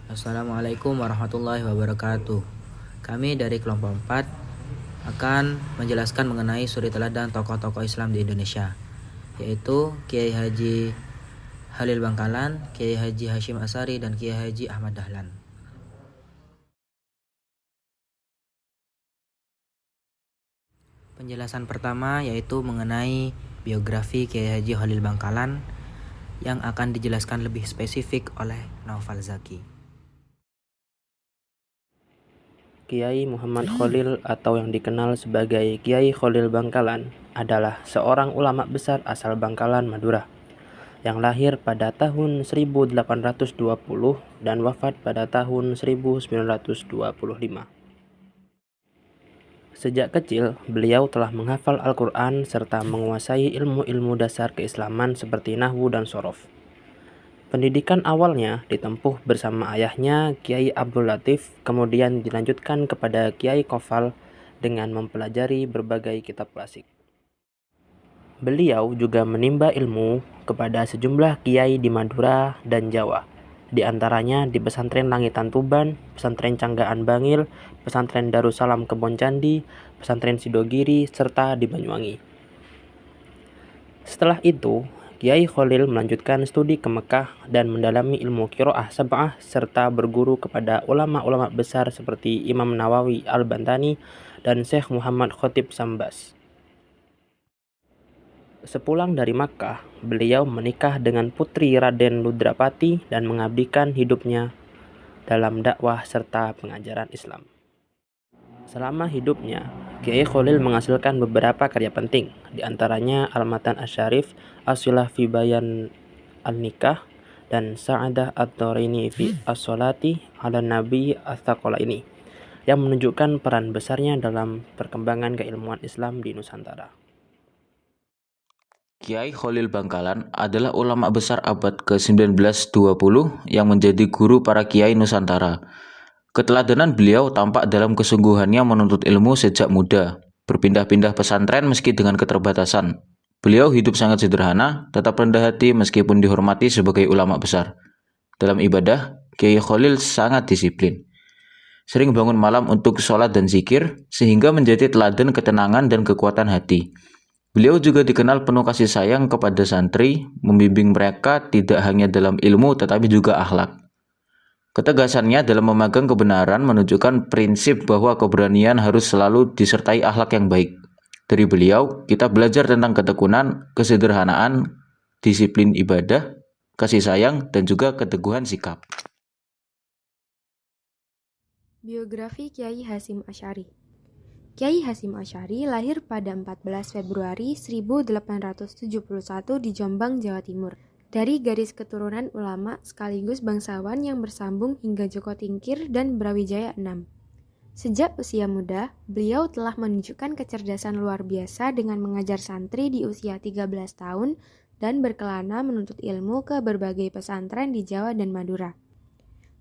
Assalamualaikum warahmatullahi wabarakatuh. Kami dari kelompok 4 akan menjelaskan mengenai suri teladan tokoh-tokoh Islam di Indonesia, yaitu Kiai Haji Khalil Bangkalan, Kiai Haji Hasyim Asy'ari, dan Kiai Haji Ahmad Dahlan. Penjelasan pertama yaitu mengenai biografi Kiai Haji Khalil Bangkalan yang akan dijelaskan lebih spesifik oleh Naufal Zaki. Kiai Muhammad Khalil atau yang dikenal sebagai Kiai Khalil Bangkalan adalah seorang ulama besar asal Bangkalan, Madura, yang lahir pada tahun 1820 dan wafat pada tahun 1925. Sejak kecil, beliau telah menghafal Al-Quran serta menguasai ilmu-ilmu dasar keislaman seperti nahwu dan shorof. Pendidikan awalnya ditempuh bersama ayahnya Kiai Abdul Latif, kemudian dilanjutkan kepada Kiai Kofal dengan mempelajari berbagai kitab klasik. Beliau juga menimba ilmu kepada sejumlah kiai di Madura dan Jawa, di antaranya di Pesantren Langitan Tuban, Pesantren Canggaan Bangil, Pesantren Darussalam Kebon Candi, Pesantren Sidogiri, serta di Banyuwangi. Setelah itu, Kiai Khalil melanjutkan studi ke Mekah dan mendalami ilmu qiraah sab'ah serta berguru kepada ulama-ulama besar seperti Imam Nawawi Al-Bantani dan Syekh Muhammad Khatib Sambas. Sepulang dari Makkah, beliau menikah dengan putri Raden Ludrapati dan mengabdikan hidupnya dalam dakwah serta pengajaran Islam. Selama hidupnya, Kiai Khalil menghasilkan beberapa karya penting, di antaranya Al-Matan Asy-Syarif, As-Shilah fi Bayan An-Nikah, dan Sa'adah Ad-Dharaini fi As-Sholati 'alan Nabi Ats-Tsaqalaini, yang menunjukkan peran besarnya dalam perkembangan keilmuan Islam di Nusantara. Kiai Khalil Bangkalan adalah ulama besar abad ke-19-20 yang menjadi guru para kiai Nusantara. Keteladanan beliau tampak dalam kesungguhannya menuntut ilmu sejak muda, berpindah-pindah pesantren meski dengan keterbatasan. Beliau hidup sangat sederhana, tetap rendah hati meskipun dihormati sebagai ulama besar. Dalam ibadah, Kiai Khalil sangat disiplin. Sering bangun malam untuk sholat dan zikir, sehingga menjadi teladan ketenangan dan kekuatan hati. Beliau juga dikenal penuh kasih sayang kepada santri, membimbing mereka tidak hanya dalam ilmu tetapi juga akhlak. Ketegasannya dalam memegang kebenaran menunjukkan prinsip bahwa keberanian harus selalu disertai akhlak yang baik. Dari beliau, kita belajar tentang ketekunan, kesederhanaan, disiplin ibadah, kasih sayang, dan juga keteguhan sikap. Biografi Kiai Hasyim Asy'ari. Kiai Hasyim Asy'ari lahir pada 14 Februari 1871 di Jombang, Jawa Timur, dari garis keturunan ulama sekaligus bangsawan yang bersambung hingga Joko Tingkir dan Brawijaya VI. Sejak usia muda, beliau telah menunjukkan kecerdasan luar biasa dengan mengajar santri di usia 13 tahun dan berkelana menuntut ilmu ke berbagai pesantren di Jawa dan Madura,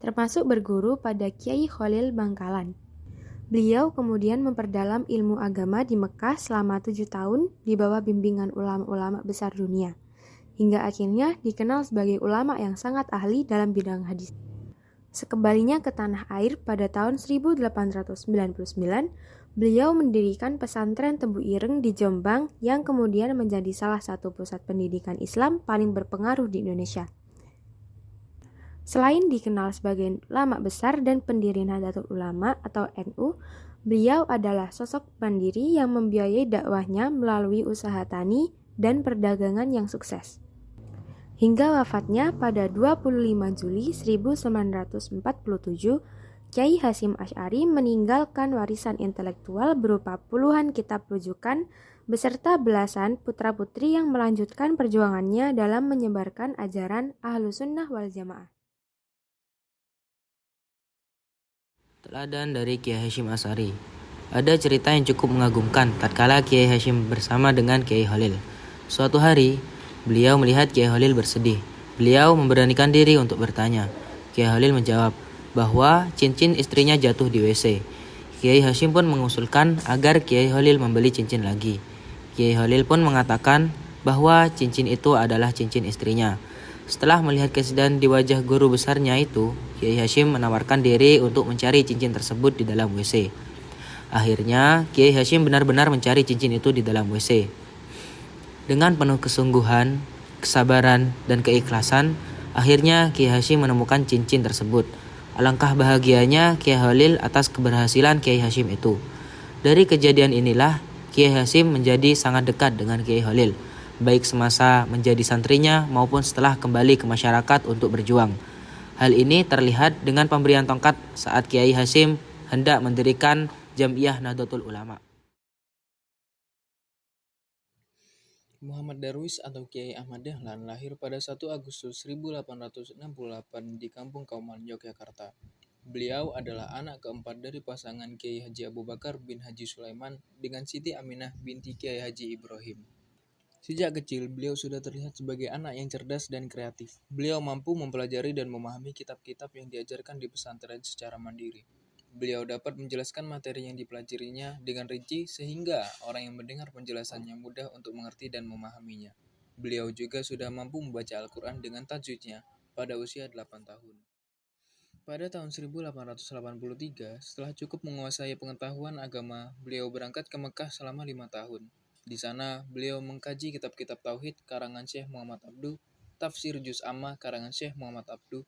termasuk berguru pada Kiai Khalil Bangkalan. Beliau kemudian memperdalam ilmu agama di Mekah selama 7 tahun di bawah bimbingan ulama-ulama besar dunia, hingga akhirnya dikenal sebagai ulama yang sangat ahli dalam bidang hadis. Sekembalinya ke tanah air pada tahun 1899, beliau mendirikan pesantren Tebu Ireng di Jombang yang kemudian menjadi salah satu pusat pendidikan Islam paling berpengaruh di Indonesia. Selain dikenal sebagai ulama besar dan pendiri Nahdlatul Ulama atau NU, beliau adalah sosok mandiri yang membiayai dakwahnya melalui usaha tani dan perdagangan yang sukses. Hingga wafatnya pada 25 Juli 1947, Kiai Hasyim Asy'ari meninggalkan warisan intelektual berupa puluhan kitab rujukan beserta belasan putra-putri yang melanjutkan perjuangannya dalam menyebarkan ajaran Ahlussunnah wal Jamaah. Teladan dari Kiai Hasyim Asy'ari. Ada cerita yang cukup mengagumkan tatkala Kiai Hasyim bersama dengan Kiai Khalil. Suatu hari, beliau melihat Kiai Khalil bersedih. Beliau memberanikan diri untuk bertanya. Kiai Khalil menjawab bahwa cincin istrinya jatuh di WC. Kiai Hasyim pun mengusulkan agar Kiai Khalil membeli cincin lagi. Kiai Khalil pun mengatakan bahwa cincin itu adalah cincin istrinya. Setelah melihat kesedihan di wajah guru besarnya itu, Kiai Hashim menawarkan diri untuk mencari cincin tersebut di dalam WC. Akhirnya, Kiai Hashim benar-benar mencari cincin itu di dalam WC. Dengan penuh kesungguhan, kesabaran, dan keikhlasan, akhirnya Kiai Hashim menemukan cincin tersebut. Alangkah bahagianya Kiai Holil atas keberhasilan Kiai Hashim itu. Dari kejadian inilah, Kiai Hashim menjadi sangat dekat dengan Kiai Holil, baik semasa menjadi santrinya maupun setelah kembali ke masyarakat untuk berjuang. Hal ini terlihat dengan pemberian tongkat saat Kiai Hashim hendak mendirikan Jam'iyah Nahdlatul Ulama. Muhammad Darwis atau Kiai Ahmad Dahlan lahir pada 1 Agustus 1868 di Kampung Kauman, Yogyakarta. Beliau adalah anak keempat dari pasangan Kiai Haji Abu Bakar bin Haji Sulaiman dengan Siti Aminah binti Kiai Haji Ibrahim. Sejak kecil, beliau sudah terlihat sebagai anak yang cerdas dan kreatif. Beliau mampu mempelajari dan memahami kitab-kitab yang diajarkan di pesantren secara mandiri. Beliau dapat menjelaskan materi yang dipelajarinya dengan rinci sehingga orang yang mendengar penjelasannya mudah untuk mengerti dan memahaminya. Beliau juga sudah mampu membaca Al-Quran dengan tajwidnya pada usia 8 tahun. Pada tahun 1883, setelah cukup menguasai pengetahuan agama, beliau berangkat ke Mekah selama 5 tahun. Di sana, beliau mengkaji kitab-kitab Tauhid karangan Syekh Muhammad Abduh, Tafsir Juz Amma karangan Syekh Muhammad Abduh,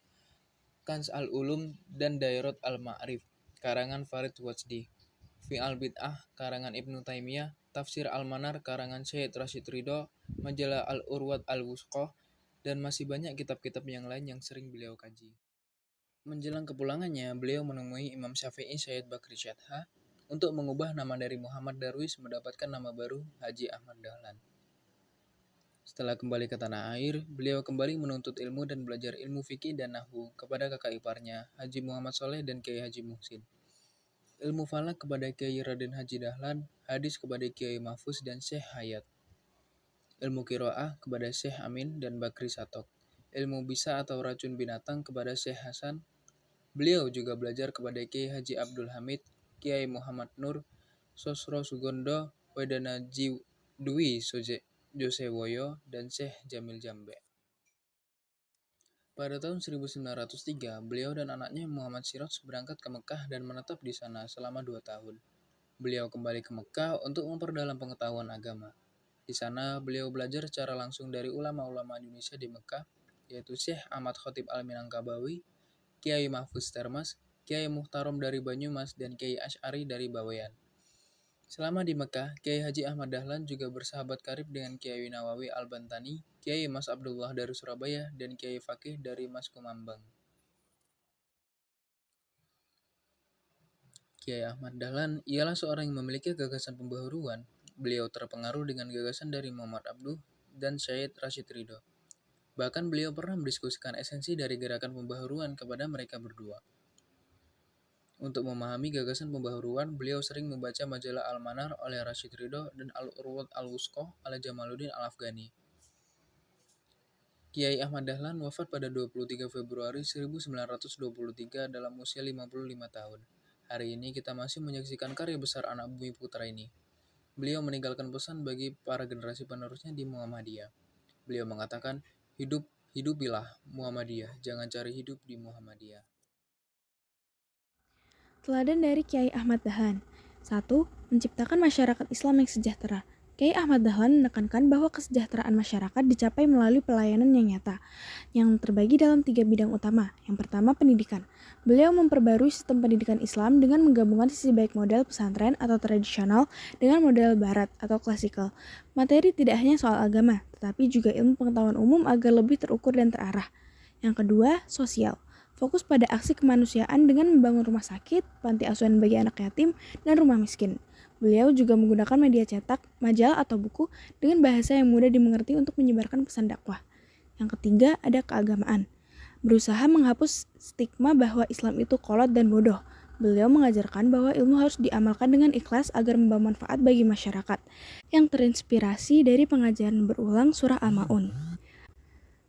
Kanz al-Ulum dan Dairat al-Ma'rif karangan Farid Wajdi, Fi'al Bid'ah karangan Ibnu Taimiyah, Tafsir Al-Manar karangan Syekh Rashid Ridho, Majalah Al-Urwat Al-Wusqah, dan masih banyak kitab-kitab yang lain yang sering beliau kaji. Menjelang kepulangannya, beliau menemui Imam Syafi'i Syed Bakri Syadha untuk mengubah nama dari Muhammad Darwis mendapatkan nama baru Haji Ahmad Dahlan. Setelah kembali ke tanah air, beliau kembali menuntut ilmu dan belajar ilmu fikih dan nahwu kepada kakak iparnya, Haji Muhammad Soleh dan Kiai Haji Muhsin. Ilmu falak kepada Kiai Raden Haji Dahlan, hadis kepada Kiai Mahfuz dan Syekh Hayat. Ilmu qiraah kepada Syekh Amin dan Bakri Satok. Ilmu bisa atau racun binatang kepada Syekh Hasan. Beliau juga belajar kepada Kiai Haji Abdul Hamid, Kiai Muhammad Nur, Sosro Sugondo, Wedana Dwi Josewoyo, dan Syekh Jamil Jambe. Pada tahun 1903, beliau dan anaknya Muhammad Siraj berangkat ke Mekah dan menetap di sana selama 2 tahun. Beliau kembali ke Mekah untuk memperdalam pengetahuan agama. Di sana, beliau belajar secara langsung dari ulama-ulama Indonesia di Mekah, yaitu Syekh Ahmad Khotib Al-Minangkabawi, Kiai Mahfuz Termas, Kiai Muhtarom dari Banyumas, dan Kiai Asy'ari dari Bawean. Selama di Mekah, Kiai Haji Ahmad Dahlan juga bersahabat karib dengan Kiai Nawawi Al-Bantani, Kiai Mas Abdullah dari Surabaya, dan Kiai Fakih dari Mas Kumambang. Kiai Ahmad Dahlan ialah seorang yang memiliki gagasan pembaharuan. Beliau terpengaruh dengan gagasan dari Muhammad Abduh dan Syed Rashid Ridho. Bahkan beliau pernah mendiskusikan esensi dari gerakan pembaharuan kepada mereka berdua. Untuk memahami gagasan pembaharuan, beliau sering membaca majalah Al-Manar oleh Rashid Ridho dan Al-Urwat Al-Wusqah oleh Jamaluddin Al-Afghani. Kiai Ahmad Dahlan wafat pada 23 Februari 1923 dalam usia 55 tahun. Hari ini kita masih menyaksikan karya besar anak bumi putra ini. Beliau meninggalkan pesan bagi para generasi penerusnya di Muhammadiyah. Beliau mengatakan, hidupilah Muhammadiyah, jangan cari hidup di Muhammadiyah. Teladan dari Kiai Ahmad Dahlan. 1. Menciptakan masyarakat Islam yang sejahtera. Kiai Ahmad Dahlan menekankan bahwa kesejahteraan masyarakat dicapai melalui pelayanan yang nyata, yang terbagi dalam 3 bidang utama. Yang pertama, pendidikan. Beliau memperbarui sistem pendidikan Islam dengan menggabungkan sisi baik model pesantren atau tradisional dengan model barat atau klasikal. Materi tidak hanya soal agama, tetapi juga ilmu pengetahuan umum agar lebih terukur dan terarah. Yang kedua, sosial. Fokus pada aksi kemanusiaan dengan membangun rumah sakit, panti asuhan bagi anak yatim, dan rumah miskin. Beliau juga menggunakan media cetak, majalah atau buku dengan bahasa yang mudah dimengerti untuk menyebarkan pesan dakwah. Yang ketiga, ada keagamaan. Berusaha menghapus stigma bahwa Islam itu kolot dan bodoh. Beliau mengajarkan bahwa ilmu harus diamalkan dengan ikhlas agar membawa manfaat bagi masyarakat, yang terinspirasi dari pengajaran berulang surah Al-Ma'un.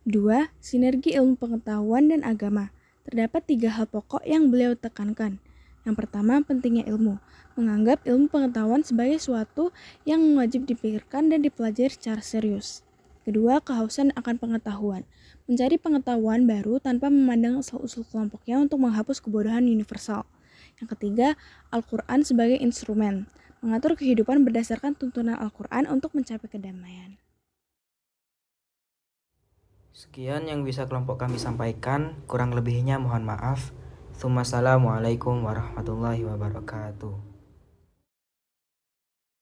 2. Sinergi ilmu pengetahuan dan agama. Terdapat 3 hal pokok yang beliau tekankan. Yang pertama, pentingnya ilmu. Menganggap ilmu pengetahuan sebagai suatu yang wajib dipikirkan dan dipelajari secara serius. Kedua, kehausan akan pengetahuan. mencari pengetahuan baru tanpa memandang asal-usul kelompoknya untuk menghapus kebodohan universal. Yang ketiga, Al-Quran sebagai instrumen, mengatur kehidupan berdasarkan tuntunan Al-Quran untuk mencapai kedamaian. Sekian yang bisa kelompok kami sampaikan, kurang lebihnya mohon maaf. Assalamualaikum warahmatullahi wabarakatuh.